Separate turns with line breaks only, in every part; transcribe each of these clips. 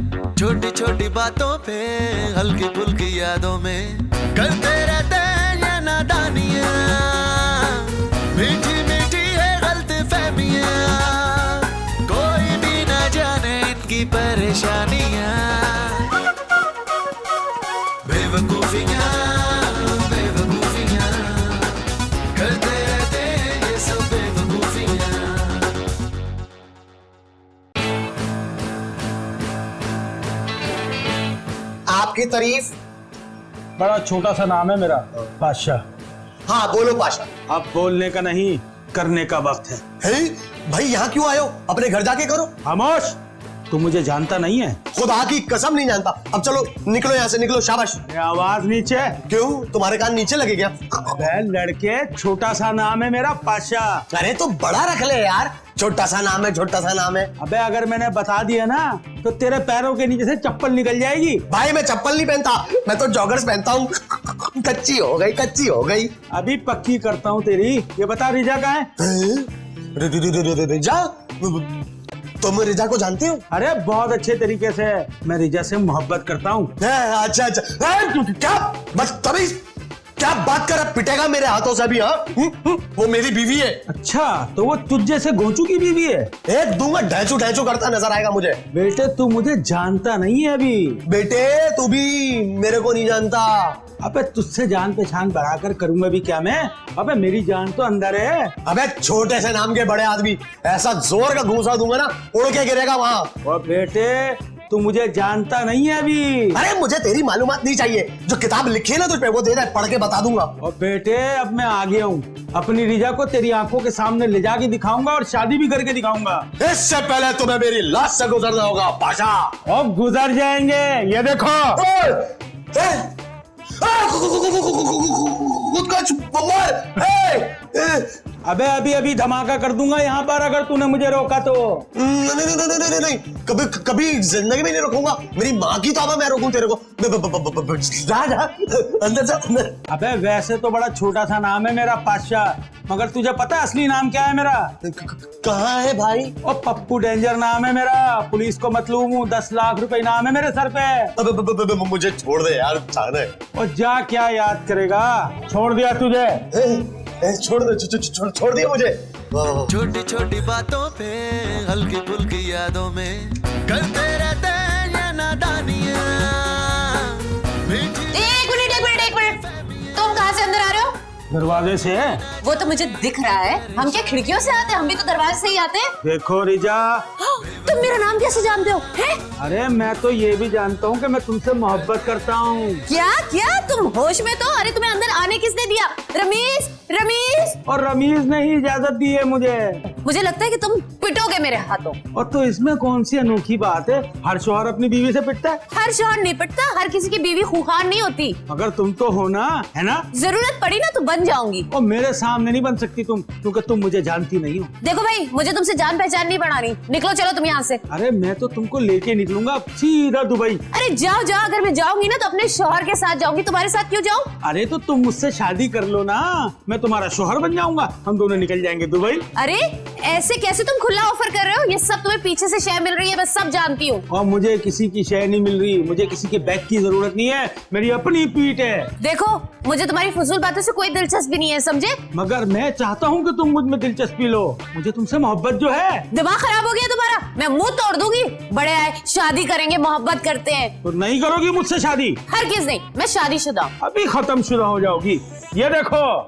छोटी छोटी बातों पे हल्की फुल्की यादों में करते रहते हैं ये नादानियां, मीठी मीठी है गलती फहमियां, कोई भी ना जाने इनकी परेशानियां, बेवकूफियां बेवकूफियां करते रहते हैं ये सब बेवकूफियां।
आपकी तारीफ।
बड़ा छोटा सा नाम है मेरा, बादशाह।
हाँ बोलो बादशाह।
अब बोलने का नहीं, करने का वक्त है।
भाई यहाँ क्यों आए हो? अपने घर जाके करो।
खामोश, तू मुझे जानता नहीं है।
खुदा की कसम नहीं जानता। अब चलो निकलो यहाँ से, निकलो। शाबाश।
आवाज नीचे।
क्यों, तुम्हारे कान नीचे लगे क्या?
लड़के, छोटा सा नाम है मेरा, बादशाह।
अरे तो बड़ा रख ले यार। छोटा सा नाम है, छोटा सा नाम है।
अबे अगर मैंने बता दिया ना तो तेरे पैरों के नीचे से चप्पल निकल जाएगी।
भाई मैं चप्पल नहीं पहनता, मैं तो जॉगर्स पहनता हूँ। कच्ची हो गई, कच्ची हो गई।
अभी पक्की करता हूँ तेरी। ये बता रिजा कहाँ है?
रिजा? तुम रिजा को जानते हो?
अरे बहुत अच्छे तरीके से। मैं रिजा से मोहब्बत करता हूँ।
अच्छा अच्छा। क्या बदतमीज, क्या बात कर? पिटेगा मेरे हाथों से भी। हाँ, वो मेरी बीवी है।
अच्छा, तो वो तुझ जैसे गोंचू की बीवी है?
एक दूंगा, ढैचू ढैचू करता नजर आएगा मुझे।
बेटे तू मुझे जानता नहीं है अभी।
बेटे तू भी मेरे को नहीं जानता।
अबे तुझसे जान पहचान बढ़ाकर करूंगा भी क्या मैं? अबे मेरी जान तो अंदर है।
अबे छोटे से नाम के बड़े आदमी, ऐसा जोर का घूसा दूंगा ना, उड़ के गिरेगा वहां।
और बेटे तू मुझे जानता नहीं है अभी।
अरे मुझे तेरी मालूमात नहीं चाहिए। जो किताब लिखी है ना तुझ पे, वो दे दे, पढ़ के बता दूंगा।
और बेटे अब मैं आ गया हूँ। अपनी रिजा को तेरी आंखों के सामने ले जाके दिखाऊंगा और शादी भी करके दिखाऊंगा।
इससे पहले तुम्हें मेरी लाश से गुजरना होगा बादशाह।
और गुजर जाएंगे, ये देखो। अबे अभी अभी धमाका कर दूंगा यहाँ पर अगर तूने मुझे रोका तो।
नहीं, कभी कभी जिंदगी में नहीं रोकूंगा। मेरी माँ की तौबा मैं रोकूं तेरे को? जा जा, अंदर जा अंदर।
अबे वैसे तो बड़ा छोटा सा नाम है मेरा, बादशाह, मगर तुझे पता है असली नाम क्या है मेरा?
कहाँ है भाई?
और पप्पू डेंजर नाम है मेरा। पुलिस को मतलूब हूँ, 10 लाख रुपए नाम है मेरे सर पे।
मुझे छोड़ दे यार, जाना है।
और जा, क्या याद करेगा? छोड़ दिया तुझे।
छोड़ दे, छोड़ दिया मुझे।
छोटी छोटी बातों पे हल्की फुल्की यादों में करते रहते हैं ये नादानियां,
एक मिनट, तुम कहाँ से अंदर आ रहे हो?
दरवाजे से।
वो तो मुझे दिख रहा है। हम क्या खिड़कियों से आते हैं? हम भी तो दरवाजे से ही आते हैं।
देखो रिजा,
तुम मेरा नाम कैसे जानते हो? हैं?
अरे मैं तो ये भी जानता हूँ कि मैं तुमसे मोहब्बत करता हूँ।
क्या क्या तुम होश में तो? अरे तुम्हें अंदर आने किसने दिया? रमीज, रमीज।
और रमीज ने ही इजाजत दी है
मुझे लगता है कि तुम पिटोगे मेरे हाथों।
और तो इसमें कौन सी अनोखी बात है? हर शौहर अपनी बीवी से पिटता है।
हर शौहर नहीं पिटता, हर किसी की बीवी खूंखार नहीं होती।
मगर तुम तो हो ना, है ना?
जरूरत पड़ी ना तो बन जाऊंगी।
और मेरे सामने नहीं बन सकती तुम, क्योंकि तुम मुझे जानती नहीं हो।
देखो भाई, मुझे तुमसे जान पहचान नहीं बढ़ानी। निकलो, चलो तुम यहाँ से।
अरे मैं तो तुमको लेके निकलूंगा सीधा दुबई।
अरे जाओ जाओ, अगर मैं जाऊंगी ना तो अपने शौहर के साथ जाऊंगी। तुम्हारे साथ क्यों जाऊं?
अरे तो तुम मुझसे शादी कर लो ना, मैं तुम्हारा शौहर बन जाऊंगा, हम दोनों निकल जाएंगे दुबई।
अरे ऐसे कैसे तुम खुला ऑफर कर रहे हो? ये सब तुम्हें पीछे से शय मिल रही है, मैं सब जानती हूँ।
और मुझे किसी की शय नहीं मिल रही, मुझे किसी के बैग की जरूरत नहीं है, मेरी अपनी पीठ है।
देखो मुझे तुम्हारी फजूल बातों से कोई दिलचस्पी नहीं है, समझे?
मगर मैं चाहता हूँ कि तुम मुझ में दिलचस्पी लो। मुझे तुमसे मोहब्बत जो है।
दिमाग खराब हो गया तुम्हारा? मैं मुंह तोड़ दूंगी। बड़े आए, शादी करेंगे, मोहब्बत करते हैं।
तो नहीं करोगी मुझसे शादी?
हरगिज़ नहीं, मैं शादीशुदा हूँ।
अभी खत्म शुदा हो जाओगी। ये देखो।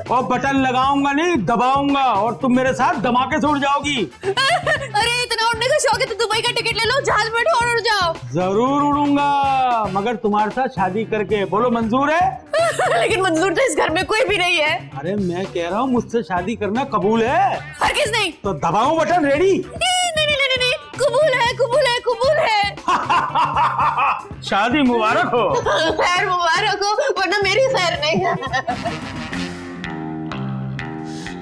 और बटन लगाऊंगा नहीं, दबाऊंगा, और तुम मेरे साथ धमाके से उड़ जाओगी।
अरे इतना उड़ने का शौक है तो दुबई का टिकट ले लो, जहाज में बैठो और उड़ जाओ।
जरूर उड़ूंगा, मगर तुम्हारे साथ शादी करके। बोलो मंजूर है?
लेकिन मंजूर तो इस घर में कोई भी नहीं है।
अरे मैं कह रहा हूँ मुझसे शादी करना कबूल है?
हरगिज़ नहीं।
तो दबाऊं बटन? रेडी?
नहीं, कबूल है, कबूल है, कबूल है।
शादी मुबारक हो।
खैर मुबारक हो, वरना मेरी खैर नहीं है।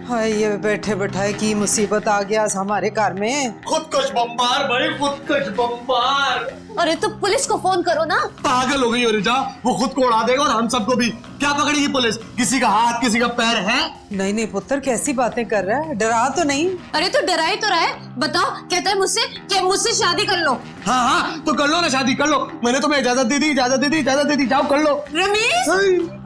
हाय, ये बैठे बैठाए की मुसीबत आ गया हमारे घर में।
खुदकुश बम्बार भाई, खुदकुश बम्बार।
अरे तो पुलिस को फोन करो ना।
पागल हो गई हो रिचा, वो खुद को उड़ा देगा और हम सबको भी। क्या पकड़ेगी पुलिस? किसी का हाथ किसी का पैर है?
नहीं नहीं पुत्र, कैसी बातें कर रहा है, डरा तो नहीं?
अरे तो डरा ही तो रहा है। बताओ, कहता है मुझसे कि मुझसे शादी कर लो।
हाँ हाँ तो कर लो ना, शादी कर लो। मैंने तुम्हें इजाजत दे दी, इजाजत दे दी, इजाजत दे दी, जाओ कर लो।
रमेश,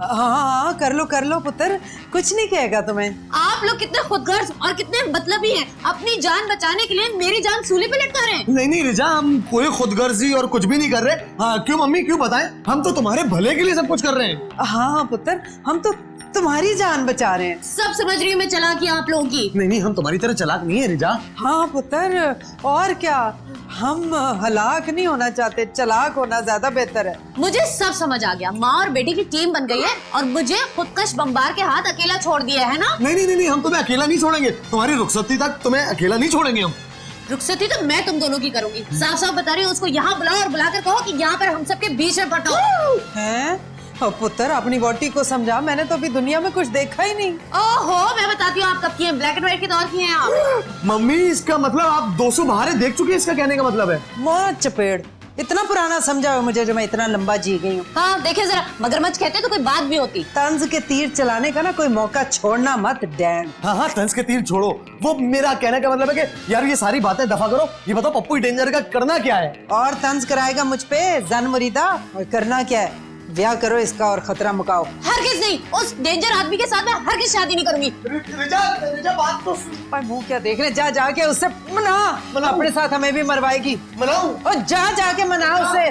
हाँ हाँ कर लो पुत्र, कुछ नहीं कहेगा तुम्हें।
आप लोग कितने खुदगर्ज और कितने मतलबी हैं। अपनी जान बचाने के लिए मेरी जान सूली पे लटका रहे हैं।
नहीं नहीं रिचा, हम कोई खुदगर्जी और कुछ भी नहीं कर रहे। हाँ क्यों मम्मी, क्यों बताएं? हम तो तुम्हारे भले के लिए सब कुछ कर रहे हैं।
हाँ पुत्र, हम तो तुम्हारी जान बचा रहे हैं।
सब समझ रही हूँ मैं चालाकी आप लोगों की।
नहीं नहीं, हम तुम्हारी तरह चालाक नहीं है रिचा।
हाँ पुत्र, और क्या, हम हलाक नहीं होना चाहते, चालाक होना ज्यादा बेहतर है।
मुझे सब समझ आ गया। माँ और बेटी की टीम बन गई है और मुझे खुदकश बम्बार के हाथ अकेला छोड़ दिया है ना।
नहीं नहीं नहीं, हम तुम्हें अकेला नहीं छोड़ेंगे। तुम्हारी रुखसती तक तुम्हें अकेला नहीं छोड़ेंगे हम।
रुखसती तो मैं तुम दोनों की करूंगी। साफ साफ बता रही हूँ, उसको यहाँ बुलाओ और बुलाकर कहो कि यहाँ पर हम सबके बीच में बटाओ।
हैं? ओ पुत्र, अपनी वोटी को समझा, मैंने तो अभी दुनिया में कुछ देखा ही नहीं।
ओहो, मैं बताती हूँ आप कब की हैं। ब्लैक एंड व्हाइट के दौर की हैं आप।
मम्मी इसका मतलब आप 200 बहारे देख चुकी है, इसका कहने का मतलब है।
मौत चपेड़, इतना पुराना समझा हो मुझे जो मैं इतना लंबा जी गई हूँ।
हाँ देखे जरा, मगरमच्छ कहते तो कोई बात भी होती।
तंज के तीर चलाने का ना कोई मौका छोड़ना मत डैन।
हाँ हाँ, तंज के तीर छोड़ो। वो मेरा कहने का मतलब है कि यार ये सारी बातें दफा करो। ये बताओ पप्पू डेंजर का करना क्या है? और
तंज कराएगा मुझ पे जन मुरीदा, और करना क्या है? ब्याह करो इसका और खतरा मुकाओ।
हरगिज नहीं, उस डेंजर आदमी के साथ मैं हरगिज शादी नहीं करूंगी।
रिचा बात तो सुन।
पर मुंह क्या देख रहे, जा जाके उससे मना, अपने साथ हमें भी मरवाएगी।
मनाऊं?
और जा जाके मना उसे।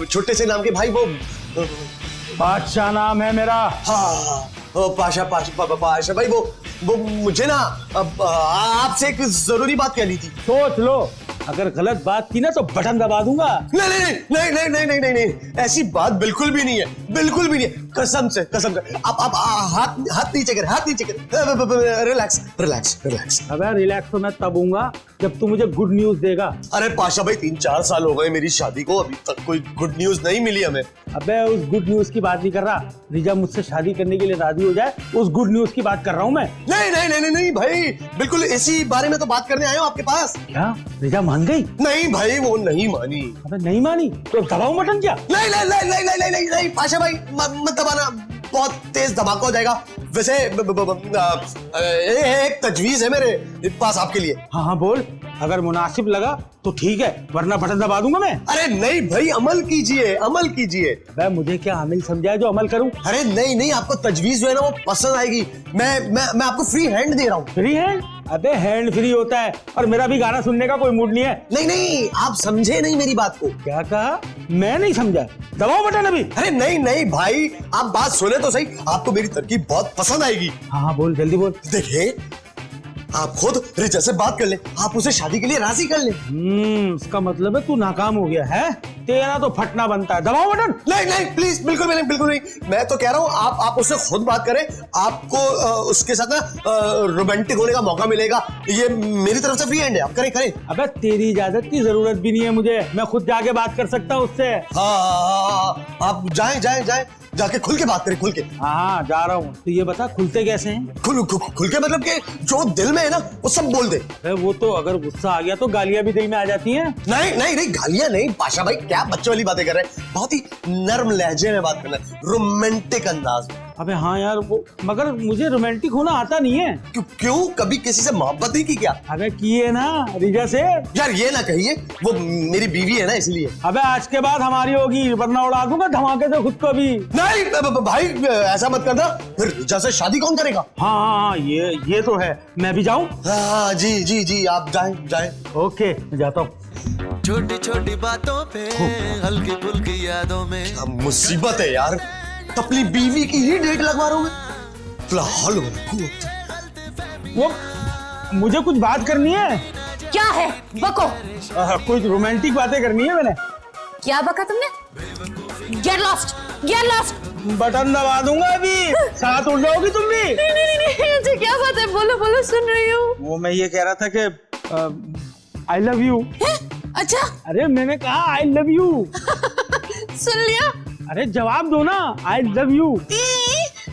छोटे से नाम के भाई वो
बादशाह नाम है मेरा।
हाँ पाशा पाशा पाशा भाई, वो मुझे ना अब आपसे एक जरूरी बात कहनी थी।
सोच लो, अगर गलत बात की ना तो बटन दबा दूंगा।
नहीं नहीं नहीं नहीं नहीं नहीं नहीं नहीं, ऐसी बात बिल्कुल भी नहीं है, बिल्कुल भी नहीं है। कसम से आप हाथ नीचे कर, हाथ नीचे कर। Relax relax relax.
अबे रिलैक्स तो मैं तब हूँगा जब तू मुझे गुड न्यूज देगा।
अरे पाशा भाई 3-4 साल हो गए मेरी शादी को, अभी तक कोई गुड न्यूज नहीं मिली हमें।
अबे उस गुड न्यूज की बात नहीं कर रहा। रिजा मुझसे शादी करने के लिए राजी हो जाए, उस गुड न्यूज की बात कर रहा हूँ मैं।
नहीं नहीं नहीं नहीं भाई, बिल्कुल इसी बारे में तो बात करने आया हूँ आपके पास।
क्या रिजा मान गई?
नहीं भाई, वो नहीं मानी।
अबे नहीं मानी तो दबाऊं बटन क्या?
नहीं नहीं नहीं नहीं नहीं नहीं नहीं पाशा भाई, मत दबाना, बहुत तेज धमाका हो जाएगा। वैसे एक तजवीज है मेरे पास आपके लिए।
हाँ हाँ बोल, अगर मुनासिब लगा तो ठीक है, वरना बटन दबा दूंगा मैं।
अरे नहीं भाई, अमल कीजिए, अमल कीजिए।
अबे मुझे क्या अमल समझाए जो अमल करूं?
अरे नहीं नहीं, आपको तजवीज जो है ना वो पसंद आएगी। मैं आपको फ्री हैंड दे रहा हूँ।
Free hand? अबे हैंड फ्री होता है, और मेरा भी गाना सुनने का कोई मूड नहीं है।
नहीं नहीं, आप समझे नहीं मेरी बात को।
क्या कहा? मैं नहीं समझा। दबाओ बटन अभी।
अरे नहीं नहीं भाई, आप बात सुने तो सही, आपको मेरी तरकीब बहुत पसंद आएगी।
हाँ हाँ बोल, जल्दी बोल।
देखिए, आप खुद रिचा से बात कर ले, आप उसे शादी के लिए राजी कर ले।
इसका मतलब है तू नाकाम हो गया है। तेरा तो फटना बनता है। दबाओ बटन।
नहीं नहीं प्लीज, बिल्कुल भी नहीं, बिल्कुल नहीं। मैं तो कह रहा हूँ आप उससे खुद बात करें, आपको उसके साथ ना रोमांटिक होने का मौका मिलेगा। ये मेरी तरफ से फ्री हैंड है, आप करें करें।
अबे तेरी इजाजत की जरूरत भी नहीं है मुझे, मैं खुद जाके बात कर सकता हूँ उससे।
हाँ, आप जाएं जाएं जाएं, जाके खुल के बात करें, खुल के।
हाँ जा रहा हूँ। तो ये बता, खुलते कैसे हैं?
खुल के मतलब कि जो दिल में है ना वो सब बोल दे।
वो तो अगर गुस्सा आ गया तो गालियां भी दिल में आ जाती हैं।
नहीं नहीं नहीं, गालियां नहीं पाशा भाई, क्या बच्चों वाली बातें कर रहे हैं। बहुत ही नर्म लहजे में बात करना है, रोमांटिक अंदाज में।
अबे हाँ यार, वो मगर मुझे रोमांटिक होना आता नहीं है।
क्यों कभी किसी से मोहब्बत नहीं की क्या?
अबे किए ना रिजा से।
यार ये ना कहिए, वो मेरी बीवी है ना इसलिए।
अबे आज के बाद हमारी होगी, वरना उड़ा दूंगा धमाके से खुद को भी।
नहीं भाई, ऐसा मत करना, फिर रिजा से शादी कौन करेगा?
हाँ हाँ ये तो है। मैं भी जाऊँ?
हाँ जी जी जी, आप जाएं जाएं।
ओके मैं जाता हूँ।
छोटी छोटी बातों पे हल्की फुल्की यादों में।
अब मुसीबत है यार, अपनी बीवी की ही डेट लगवा रहा हूँ मैं। फिलहाल
वो मुझे कुछ बात करनी है।
क्या है? बको।
कुछ रोमांटिक बातें करनी है मैंने।
क्या बका तुमने? Get lost, get lost.
Button दबा दूंगा अभी, साथ उड़ जाओगी तुम भी।
नहीं, क्या बात है? बोलो बोलो, सुन रही हूँ।
वो मैं ये कह रहा था कि आई लव यू।
अच्छा,
अरे मैंने कहा आई लव यू।
सुन लिया?
अरे जवाब दो ना, I love you.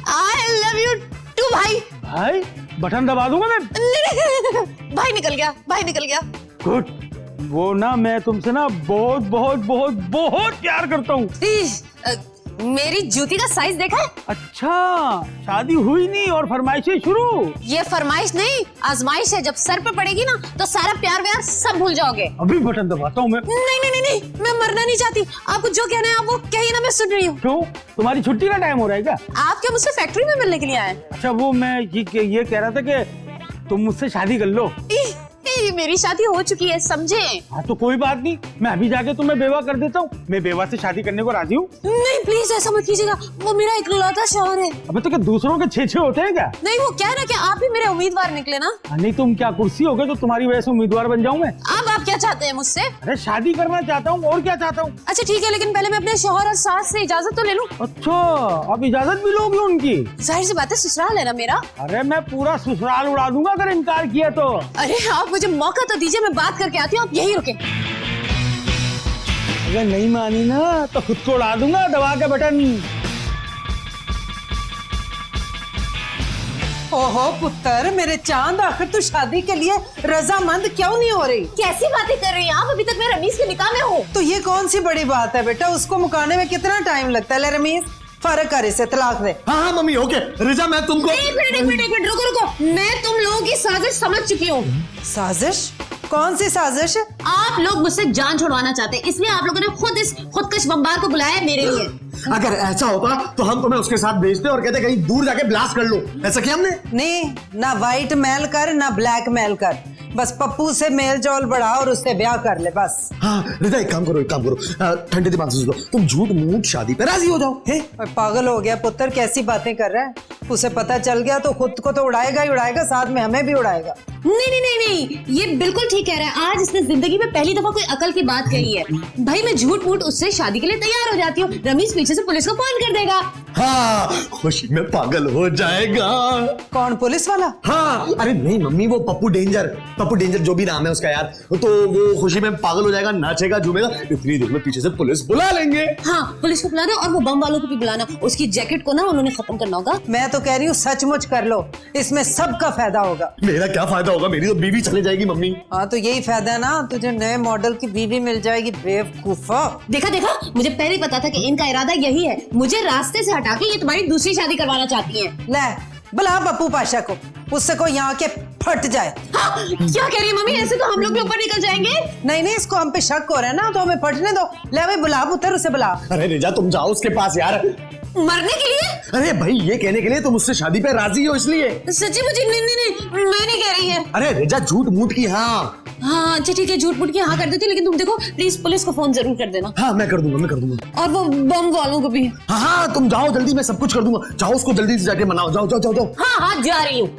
I love you too. तू भाई।
भाई बटन दबा दूंगा मैं।
नहीं, भाई निकल गया, भाई निकल गया।
गुड। वो ना मैं तुमसे ना बहुत बहुत बहुत बहुत प्यार करता हूँ।
मेरी जूती का साइज देखा है?
अच्छा, शादी हुई नहीं और फरमाइशें शुरू।
ये फरमाइश नहीं, आजमाइश है। जब सर पे पड़ेगी ना तो सारा प्यार व्यार सब भूल जाओगे।
अभी बटन दबाता हूँ मैं।
नहीं नहीं नहीं नहीं, मैं मरना नहीं चाहती। आपको जो कहना है आप वो कहिए ना, मैं सुन रही हूँ।
क्यों, तुम्हारी छुट्टी का टाइम हो रहा है क्या?
आप क्या मुझसे फैक्ट्री में मिलने के लिए आए?
अच्छा, वो मैं ये कह रहा था कि तुम मुझसे शादी कर लो।
मेरी शादी हो चुकी है, समझे?
हाँ तो कोई बात नहीं, मैं अभी जाके तुम्हें बेवा कर देता हूँ। मैं बेवा से शादी करने को राजी हूँ।
नहीं प्लीज ऐसा मत कीजिएगा, वो मेरा इकलौता शौहर है।
अबे तो क्या दूसरों के 6 होते हैं क्या?
नहीं, वो क्या है ना कि आप भी मेरे उम्मीदवार निकले ना।
नहीं, तुम क्या कुर्सी हो गए तो तुम्हारी वजह से उम्मीदवार बन जाऊँ मैं?
अब आप क्या चाहते हैं मुझसे?
अरे शादी करना चाहता हूँ, और क्या चाहता हूँ।
अच्छा ठीक है, लेकिन पहले मैं अपने शौहर और सास से इजाजत तो ले लूं।
अच्छा, अब इजाजत भी लोगी उनकी?
जाहिर सी बात है, ससुराल है ना मेरा।
अरे मैं पूरा ससुराल उड़ा दूंगा अगर इनकार किया तो।
अरे आप मुझे मौका तो दीजिए, मैं बात करके आती हूँ, आप यही रुके।
अगर नहीं मानी ना तो खुद को उड़ा दूंगा दबा के बटन।
ओहो पुत्र, मेरे चांद, आखिर तू शादी के लिए रजामंद क्यों नहीं हो रही?
कैसी बातें कर रही हैं आप? अभी तक मैं रमीज के निकाह में हूँ।
तो ये कौन सी बड़ी बात है बेटा, उसको मुकाने में कितना टाइम लगता है? ले रमीज, फर्क कर, इसे तलाक दे।
हाँ हाँ मम्मी, ओके। रिजा मैं तुमको
एक मिनट रुको रुको, मैं तुम लोगों की साजिश समझ चुकी हूँ।
साजिश? कौन सी साजिश?
आप लोग मुझसे जान छुड़वाना चाहते हैं, इसलिए आप लोगों ने खुद इस खुदकश बमबार को बुलाया है मेरे लिए।
अगर ऐसा होता तो हम तुम्हें उसके साथ भेजते और कहते कहीं दूर जाके ब्लास्ट कर लो। ऐसा किया हमने?
नहीं, ना व्हाइट मेल कर ना ब्लैक मेल कर, बस पप्पू से मेल जोल बढ़ा और उससे ब्याह कर ले बस।
हाँ रिजा, एक काम करो, ठंडे दिमाग से सोचो, तुम झूठ मूठ शादी पे राजी हो जाओ। है
पागल हो गया पुत्र, कैसी बातें कर रहा है? उसे पता चल गया तो खुद को तो उड़ाएगा ही उड़ाएगा, साथ में हमें भी उड़ाएगा।
नहीं नहीं नहीं नहीं, ये बिल्कुल ठीक कह रहा है। आज इसने जिंदगी में पहली दफा कोई अकल की बात कही है। भाई मैं झूठ मूठ उससे शादी के लिए तैयार हो जाती हूँ, रमीज पीछे से पुलिस को फोन कर देगा।
हाँ, खुशी में पागल हो जाएगा।
कौन, पुलिस वाला?
हाँ, अरे नहीं मम्मी, वो पप्पू डेंजर जो भी नाम है उसका यार, तो वो खुशी में पागल हो जाएगा, नाचेगा झूमेगा, इतनी देर में पीछे से पुलिस बुला लेंगे।
हाँ, पुलिस को बुलाना और वो बम वालों को भी बुलाना। उसकी जैकेट को ना उन्होंने खत्म करना होगा।
मैं तो कह रही हूँ सचमुच कर लो, इसमें सबका फायदा होगा।
मेरा क्या फायदा होगा, मेरी तो बीवी चले जाएगी मम्मी।
हाँ तो यही फायदा है ना, तुझे नए मॉडल की बीवी मिल जाएगी बेवकूफा।
देखा देखा, मुझे पहले ही पता था कि इनका इरादा यही है, मुझे रास्ते से हटा के ये तुम्हारी दूसरी शादी करवाना चाहती है।
ले बुला पप्पू पाशा को, उससे को यहाँ के फट जाए।
हाँ, क्या कह रही है मम्मी? ऐसे तो हम लोग भी ऊपर निकल जाएंगे।
नहीं नहीं, इसको हम पे शक हो रहा है ना, तो हमें फटने दो। ले भाई बुला पुत्र, उसे बुला।
अरे रिजा, तुम जाओ उसके पास यार।
मरने के लिए?
अरे भाई, ये कहने के लिए तुम उससे शादी पे राजी हो इसलिए।
सच्ची मुझे? नहीं नहीं नहीं, मैं नहीं कह रही है।
अरे रिजा, झूठ मूठ की हाँ।
हाँ अच्छा ठीक है, झूठ मूठ की हाँ कर देती, लेकिन तुम देखो प्लीज पुलिस को फोन जरूर कर देना।
हाँ मैं कर दूंगा।
और वो बम वालों को भी।
हाँ हाँ, तुम जाओ जल्दी, मैं सब कुछ कर दूंगा। जाओ उसको जल्दी से जाके मनाओ, जाओ जाओ जाओ जाओ।
हाँ हाँ जा रही हूँ।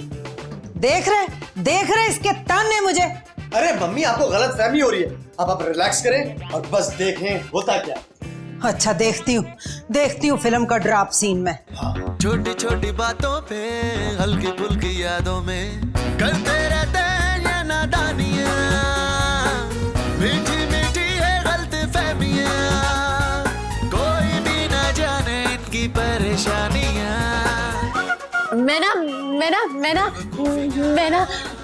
देख रहे इसके ताने मुझे।
अरे मम्मी, आपको गलत फहमी हो रही है। अब आप रिलैक्स करें और बस देखें होता क्या।
अच्छा देखती हूँ फिल्म का ड्रॉप सीन में।
छोटी छोटी बातों पे हल्की फुल्की यादों में करते रहते हैं ये नादानियां, मीठी मीठी है गलती फहमियां, कोई भी ना जाने इनकी परेशानियां।
मैं ना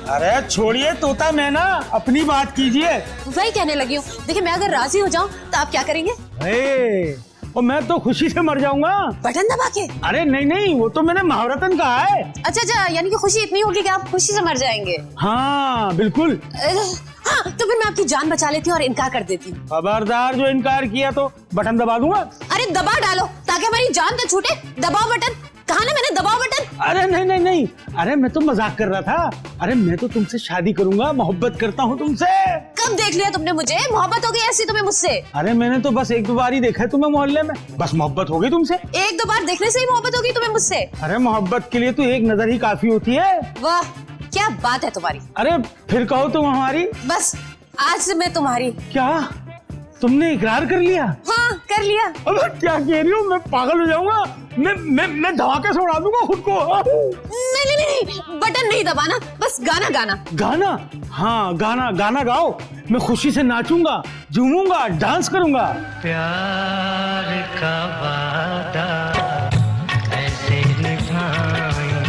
अरे छोड़िए तोता मैना, अपनी बात कीजिए।
वही कहने लगी हूँ। देखिए मैं अगर राजी हो जाऊँ तो आप क्या करेंगे?
और मैं तो खुशी से मर जाऊंगा।
बटन दबा के?
अरे नहीं, वो तो मैंने महावरतन कहा है।
अच्छा, यानी कि खुशी इतनी होगी कि आप खुशी से मर जाएंगे?
हाँ बिल्कुल।
हाँ तो फिर मैं आपकी जान बचा लेती हूँ और इनकार कर देती हूँ।
खबरदार, जो इनकार किया तो बटन दबा दूंगा।
अरे दबा डालो ताकि हमारी जान तो छूटे। दबाओ बटन। कहा ना मैंने, दबाओ बटन।
अरे नहीं, अरे मैं तो मजाक कर रहा था। अरे मैं तो तुमसे शादी करूंगा, मोहब्बत करता हूँ तुमसे।
कब देख लिया तुमने मुझे? मोहब्बत हो गई ऐसी तुम्हें मुझसे?
अरे मैंने तो बस 1-2 बार ही देखा है तुम्हें मोहल्ले में, बस मोहब्बत हो गई तुमसे।
1-2 बार देखने से ही मोहब्बत होगी तुम्हें मुझसे?
अरे मोहब्बत के लिए तो एक नजर ही काफी होती है।
वाह क्या बात है तुम्हारी।
अरे फिर कहो तुम हमारी।
बस आज से मैं तुम्हारी।
क्या तुमने इकरार कर लिया?
हाँ कर लिया।
अबे क्या कह रही हो, मैं पागल हो जाऊंगा। मैं धमाके से उड़ा दूंगा खुद को।
नहीं, बटन नहीं दबाना, बस गाना।
हाँ गाना गाओ, मैं खुशी से नाचूंगा, झूमूंगा, डांस करूंगा।
प्यार का वादा ऐसे निभाए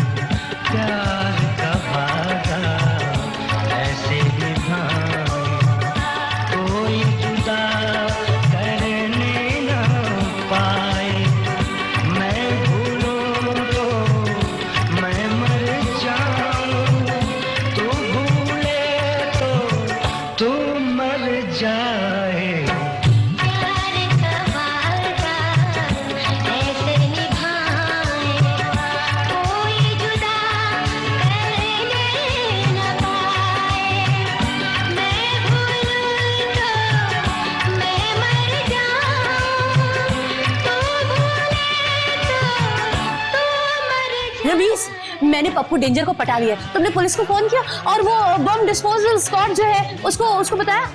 रमीज, मैंने पप्पू डेंजर को पटा लिया। तुमने पुलिस को फोन किया और वो बम डिस्पोजल स्क्वाड जो है उसको बताया?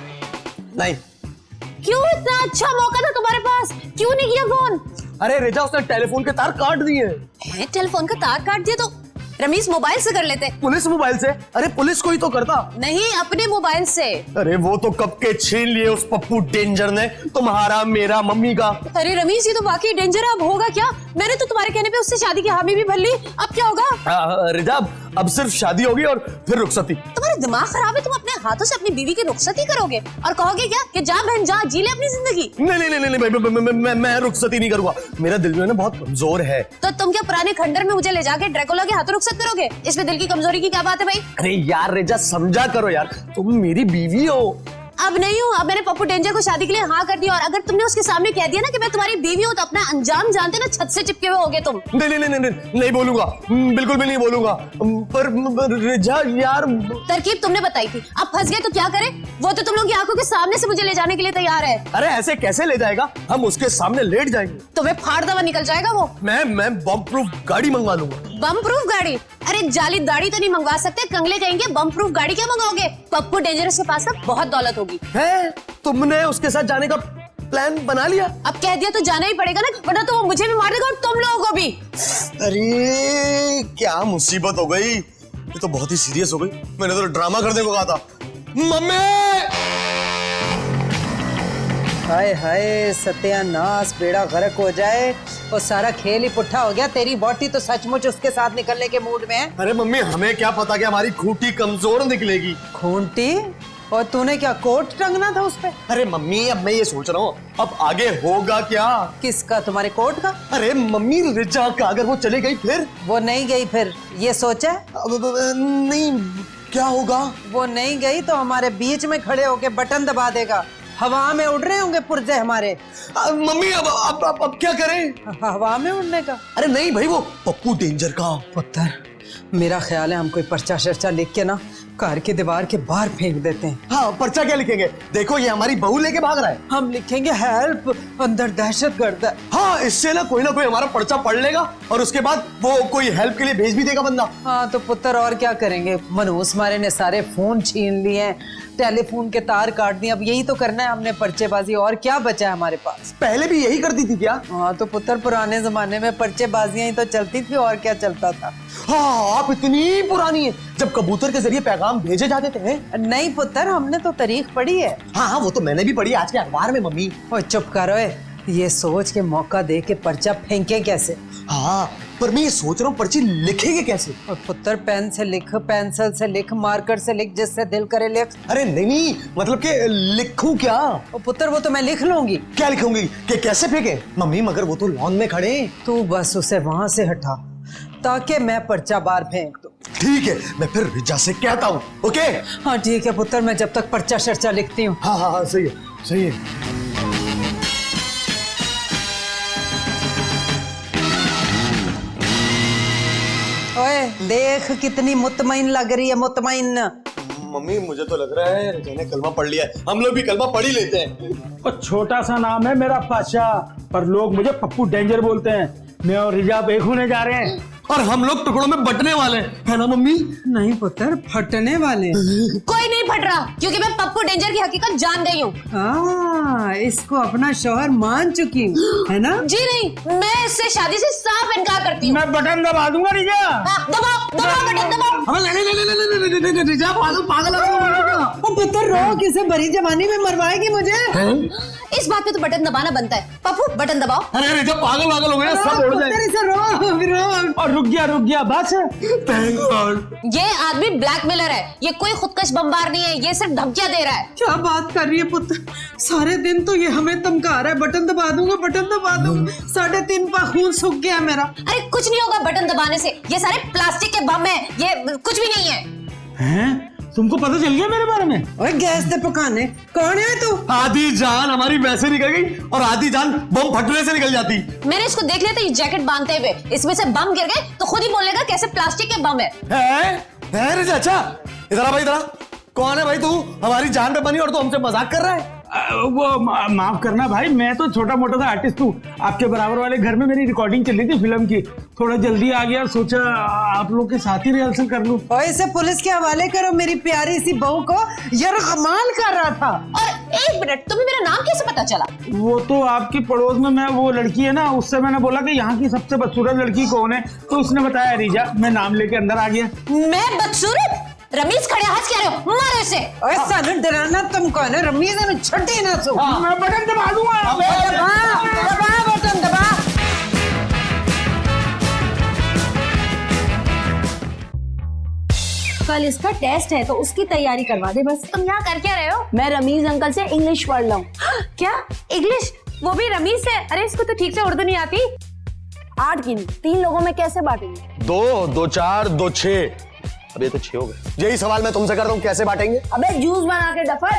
नहीं।
क्यों? इतना अच्छा मौका था तुम्हारे पास, क्यों नहीं किया फोन?
अरे रिजा, उसने टेलीफोन के तार काट दिए
हैं। टेलीफोन का तार काट दिया तो रमीज मोबाइल से कर लेते।
पुलिस मोबाइल से? अरे पुलिस को ही तो करता।
नहीं, अपने मोबाइल से।
अरे वो तो कब के छीन लिए उस पप्पू डेंजर ने, तुम्हारा, मेरा, मम्मी का।
अरे रमीज, ये तो वाकई डेंजर है। अब होगा क्या? मैंने तो तुम्हारे कहने पे उससे शादी की हामी भी भर ली, अब क्या होगा?
रिजा, अब सिर्फ शादी होगी और फिर रुखसती।
तुम्हारा दिमाग खराब है? तुम अपने हाथों से अपनी बीवी की रुखसती करोगे और कहोगे क्या कि जा बहन जा, जी ले अपनी जिंदगी।
नहीं, मैं रुखसती नहीं करूंगा। मेरा दिल जो है ना बहुत कमजोर है।
तो तुम क्या पुराने खंडर में मुझे ले जाके ड्रैकुला के हाथों रुखसत करोगे? इसमें दिल की कमजोरी की क्या बात है भाई?
अरे यार रिजा, समझा करो यार, तुम मेरी बीवी हो।
अब नहीं हूँ। अब मैंने पप्पू डेंजर को शादी के लिए हाँ कर दिया, और अगर तुमने उसके सामने कह दिया ना कि मैं तुम्हारी बीवी हूँ, तो अपना अंजाम जानते ना, छत से चिपके हुए होगे तुम।
नहीं बोलूंगा, बिल्कुल भी नहीं बोलूंगा। पर रिजा यार,
तरकीब तुमने बताई थी, अब फंस गए तो क्या करें? वो तो तुम लोग की आंखों के सामने से मुझे ले जाने के लिए तैयार है।
अरे ऐसे कैसे ले जाएगा? हम उसके सामने लेट जाएंगे।
तुम्हें फाड़ दवा निकल जाएगा वो।
मैं बम प्रूफ गाड़ी मंगवा लूंगा।
बम प्रूफ गाड़ी? अरे जाली दाढ़ी तो नहीं मंगवा सकते, कंगले कहेंगे। बम प्रूफ गाड़ी क्या मंगाओगे? पप्पू डेंजरस के पास ना बहुत दौलत होगी।
है? तुमने उसके साथ जाने का प्लान बना लिया?
अब कह दिया तो जाना ही पड़ेगा ना, वरना तो वो मुझे भी मार देगा और तुम लोगों को भी।
अरे क्या मुसीबत हो गई, ये तो बहुत ही सीरियस हो गई। मैंने तो ड्रामा करने को कहा था। मम्मी!
हाय हाय, सत्यानाश, बेड़ा गर्क हो जाए और सारा खेल ही पुट्ठा हो गया। तेरी बॉटी तो सचमुच उसके साथ निकलने के मूड में है।
अरे मम्मी, हमें क्या पता कि हमारी खूंटी कमजोर निकलेगी।
खूंटी? और तूने क्या कोट टंगना था उस पे?
अरे मम्मी, अब मैं ये सोच रहा हूँ अब आगे होगा क्या।
किसका? तुम्हारे कोट का?
अरे मम्मी, रिजा का अगर वो चली गई फिर?
वो नहीं गई फिर, ये सोचा?
नहीं, क्या होगा?
वो नहीं गई तो हमारे बीच में खड़े होके बटन दबा देगा। हवा में उड़ रहे होंगे पुर्जे हमारे।
मम्मी, अब क्या करें?
हवा में उड़ने का?
अरे नहीं भाई, वो पप्पू डेंजर का।
पुत्र, मेरा ख्याल है हम कोई पर्चा शर्चा लिख के ना कार की दीवार के बाहर फेंक देते हैं।
हाँ, पर्चा क्या लिखेंगे? देखो ये हमारी बहू लेके भाग रहा है।
हम लिखेंगे हेल्प, अंदर दहशतगर्द है।
हाँ, इससे ना कोई हमारा पर्चा पढ़ लेगा और उसके बाद वो कोई हेल्प के लिए भेज भी देगा बंदा।
हाँ तो पुत्र, और क्या करेंगे? मनहूस मारे ने सारे फोन छीन लिए, टेलीफोन के तार काट दिए। अब यही तो करना है हमने, पर्चेबाजी। और क्या बचा है हमारे पास?
पहले भी यही करती थी क्या?
हाँ तो पुत्र, पुराने जमाने में पर्चेबाजियां ही तो चलती थी, और क्या चलता था।
हाँ, आप इतनी पुरानी है जब कबूतर के जरिए पैगाम भेजे जाते थे।
नहीं पुत्र, हमने तो तारीख पढ़ी है।
हाँ, वो तो मैंने भी पढ़ी आज के अखबार में मम्मी।
ओ चुप करो, ये सोच के मौका दे के पर्चा फेंके कैसे?
हाँ, पर मैं ये सोच रहा हूँ पर्ची लिखेंगे कैसे?
और पुत्र, पेन से लिख, पेंसिल से लिख, मार्कर से लिख, जिससे दिल करे लिख।
अरे नहीं, मतलब कि लिखूं क्या?
ओ पुत्र, वो तो मैं लिख लूंगी।
क्या लिखूंगी? कि कैसे फेंके? मम्मी, मगर वो तो लॉन में खड़े।
तू बस उसे वहां से हटा ताकि मैं पर्चा बाहर फेंक दूं।
ठीक है, मैं फिर रिजा से कहता हूँ। ओके?
हाँ ठीक है पुत्र, मैं जब तक पर्चा शर्चा लिखती हूँ।
हाँ, सही है, सही है।
ओए देख, कितनी मुतमईन लग रही है, मुतमईन।
मम्मी, मुझे तो लग रहा है रिजा ने कलमा पढ़ लिया है। हम लोग भी कलमा पढ़ ही लेते हैं।
और छोटा सा नाम है मेरा पाशा, पर लोग मुझे पप्पू डेंजर बोलते हैं। मैं और रिजा एक होने जा रहे हैं
और हम लोग टुकड़ों में बटने वाले हैं, है ना मम्मी?
नहीं पुत्र, फटने वाले।
कोई नहीं फट रहा, क्योंकि मैं पप्पू डेंजर की हकीकत जान गई हूँ।
इसको अपना शौहर मान चुकी हूँ, है ना?
जी नहीं, मैं इससे शादी से साफ इनकार करती हूँ।
मैं बटन दबा दूंगा रिजा।
हाँ, दबाओ दबाओ बटन दबाओ।
रिजा पागल
पुत्र, रो किसे भरी जवानी में मरवाएगी मुझे?
इस बात पे तो बटन दबाना बनता है। पप्पू बटन दबाओ।
अरे रिजा पागल हो गया, सब उड़ जाए।
और रुक गया बस।
ये आदमी ब्लैकमेलर है, ये कोई खुदकश बमबार नहीं है, ये सिर्फ धमकियां दे रहा है।
क्या बात कर रही है पुत्र? सारे दिन तो ये हमें धमका रहा है, बटन दबा दूंगा, बटन दबा दूंगा। 3.5 पा खून सूख गया मेरा।
अरे कुछ नहीं होगा बटन दबाने से, ये सारे प्लास्टिक के बम है, ये कुछ भी नहीं है।
हैं? तुमको पता चल गया मेरे बारे में?
ओए गैस दे पकाने, कौन है तू?
आधी जान हमारी वैसे निकल गई और आधी जान बम फटने से निकल जाती।
मैंने इसको देख लिया था, ये जैकेट बांधते हुए, इसमें से बम गिर गए तो खुद ही बोलेगा कैसे प्लास्टिक के बम है
रिजा? अच्छा, इधर आ भाई, इधर आ। कौन है भाई तू? हमारी जान पे बनी और तू हमसे मजाक कर रहा है?
माफ करना भाई, मैं तो छोटा मोटा सा आर्टिस्ट हूँ। आपके बराबर वाले घर में मेरी रिकॉर्डिंग चल रही थी फिल्म की, थोड़ा जल्दी आ गया, सोचा आप लोग के साथ ही रिहर्सल कर लूं।
और इसे पुलिस के हवाले करो, मेरी प्यारी सी बहू को यरगमाल कर रहा था।
और एक मिनट, तुम्हें मेरा नाम कैसे पता चला?
वो तो आपकी पड़ोस में मैं वो लड़की है ना, उससे मैंने बोला कि यहाँ की सबसे बदसूरत लड़की कौन है, तो उसने बताया रिजा। मैं नाम लेके अंदर आ गया।
मैं बदसूरत? रमीज खड़े हंस कह रहे हो, मारो इसे।
ओए सानू डराना तुम कौन है? रमीज ने छट्टी ना सो।
मैं बटन दबा दूंगा।
दबा बटन दबा।
कल इसका टेस्ट है तो उसकी तैयारी करवा दे बस। तुम यहाँ कर क्या रहे हो? मैं रमीज अंकल से इंग्लिश पढ़ रहा हूँ। क्या इंग्लिश? वो भी रमीज से? अरे इसको तो ठीक से उर्दू नहीं आती। 8 गिन, 3 लोगों में कैसे बांटेंगे?
2, 2 4, 2 6। अब ये तो 6 हो गए। यही सवाल मैं तुमसे कर रहा हूँ, कैसे बांटेंगे?
अबे जूस बना के डफर।